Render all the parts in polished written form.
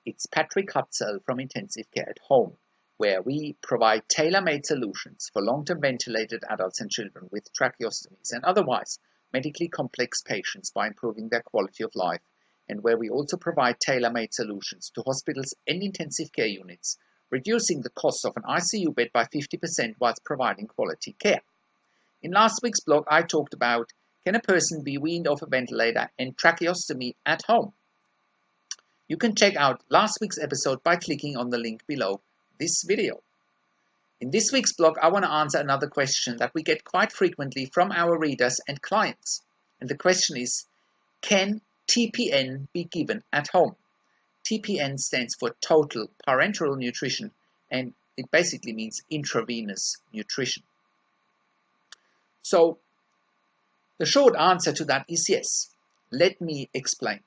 It's Patrick Hutzel from Intensive Care at Home, where we provide tailor-made solutions for long-term ventilated adults and children with tracheostomies and otherwise medically complex patients by improving their quality of life, and where we also provide tailor-made solutions to hospitals and intensive care units, reducing the cost of an ICU bed by 50% whilst providing quality care. In last week's blog, I talked about, can a person be weaned off a ventilator and tracheostomy at home? You can check out last week's episode by clicking on the link below this video. In this week's blog, I want to answer another question that we get quite frequently from our readers and clients. And the question is, can TPN be given at home? TPN stands for Total Parenteral Nutrition, and it basically means intravenous nutrition. So the short answer to that is yes. Let me explain.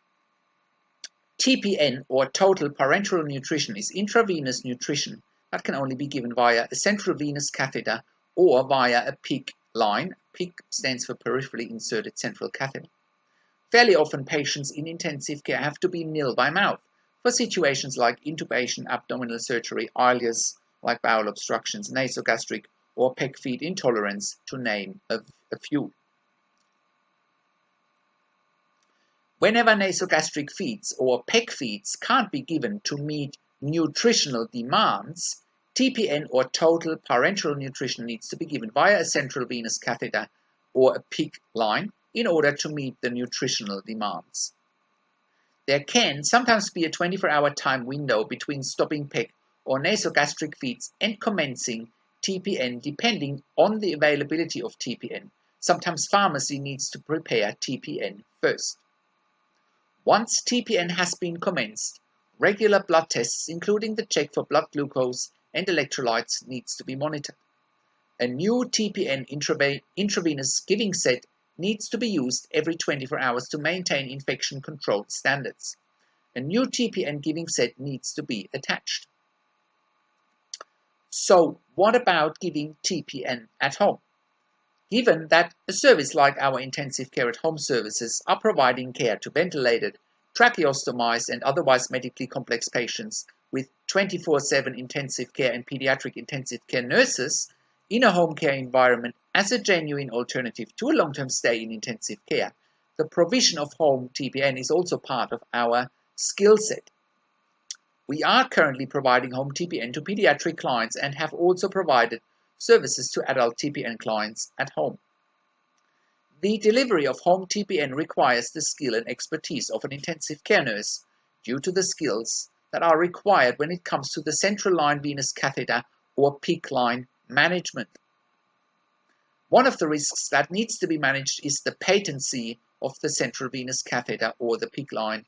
TPN, or Total Parenteral Nutrition, is intravenous nutrition that can only be given via a central venous catheter or via a PICC line. PICC stands for peripherally inserted central catheter. Fairly often patients in intensive care have to be nil by mouth for situations like intubation, abdominal surgery, ileus, like bowel obstructions, nasogastric or PEG feed intolerance, to name a few. Whenever nasogastric feeds or PEG feeds can't be given to meet nutritional demands, TPN, or total parenteral nutrition, needs to be given via a central venous catheter or a PICC line in order to meet the nutritional demands. There can sometimes be a 24-hour time window between stopping PEG or nasogastric feeds and commencing TPN depending on the availability of TPN. Sometimes pharmacy needs to prepare TPN first. Once TPN has been commenced, regular blood tests, including the check for blood glucose and electrolytes, needs to be monitored. A new TPN intravenous giving set needs to be used every 24 hours to maintain infection control standards. A new TPN giving set needs to be attached. So, what about giving TPN at home? Given that a service like our intensive care at home services are providing care to ventilated, tracheostomized and otherwise medically complex patients with 24/7 intensive care and pediatric intensive care nurses in a home care environment as a genuine alternative to a long-term stay in intensive care, the provision of home TPN is also part of our skill set. We are currently providing home TPN to pediatric clients and have also provided services to adult TPN clients at home. The delivery of home TPN requires the skill and expertise of an intensive care nurse due to the skills that are required when it comes to the central line venous catheter or PICC line management. One of the risks that needs to be managed is the patency of the central venous catheter or the PICC line,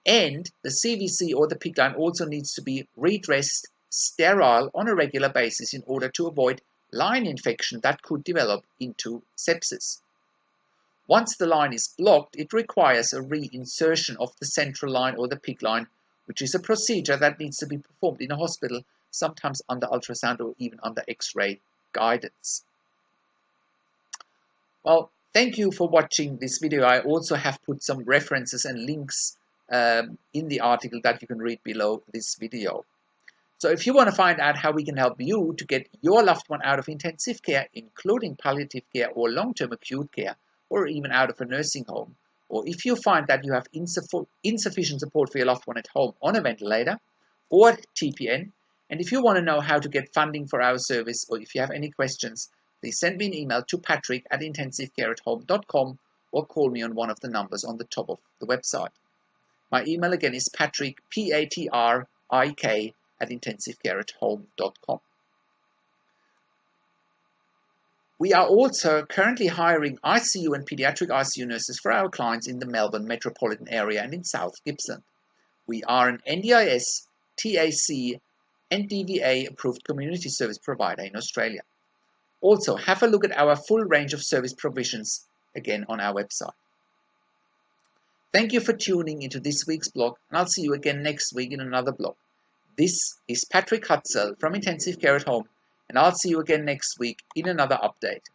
and the CVC or the PICC line also needs to be redressed sterile on a regular basis in order to avoid line infection that could develop into sepsis. Once the line is blocked, it requires a reinsertion of the central line or the PICC line, which is a procedure that needs to be performed in a hospital, sometimes under ultrasound or even under X-ray guidance. Well, thank you for watching this video. I also have put some references and links in the article that you can read below this video. So if you want to find out how we can help you to get your loved one out of intensive care, including palliative care or long-term acute care, or even out of a nursing home, or if you find that you have insufficient support for your loved one at home on a ventilator or TPN, and if you want to know how to get funding for our service, or if you have any questions, please send me an email to patrick@intensivecareathome.com or call me on one of the numbers on the top of the website. My email again is patrick, P-A-T-R-I-K, @intensivecareathome.com. We are also currently hiring ICU and pediatric ICU nurses for our clients in the Melbourne metropolitan area and in South Gippsland. We are an NDIS, TAC and DVA approved community service provider in Australia. Also, have a look at our full range of service provisions again on our website. Thank you for tuning into this week's blog, and I'll see you again next week in another blog. This is Patrick Hutzel from Intensive Care at Home, and I'll see you again next week in another update.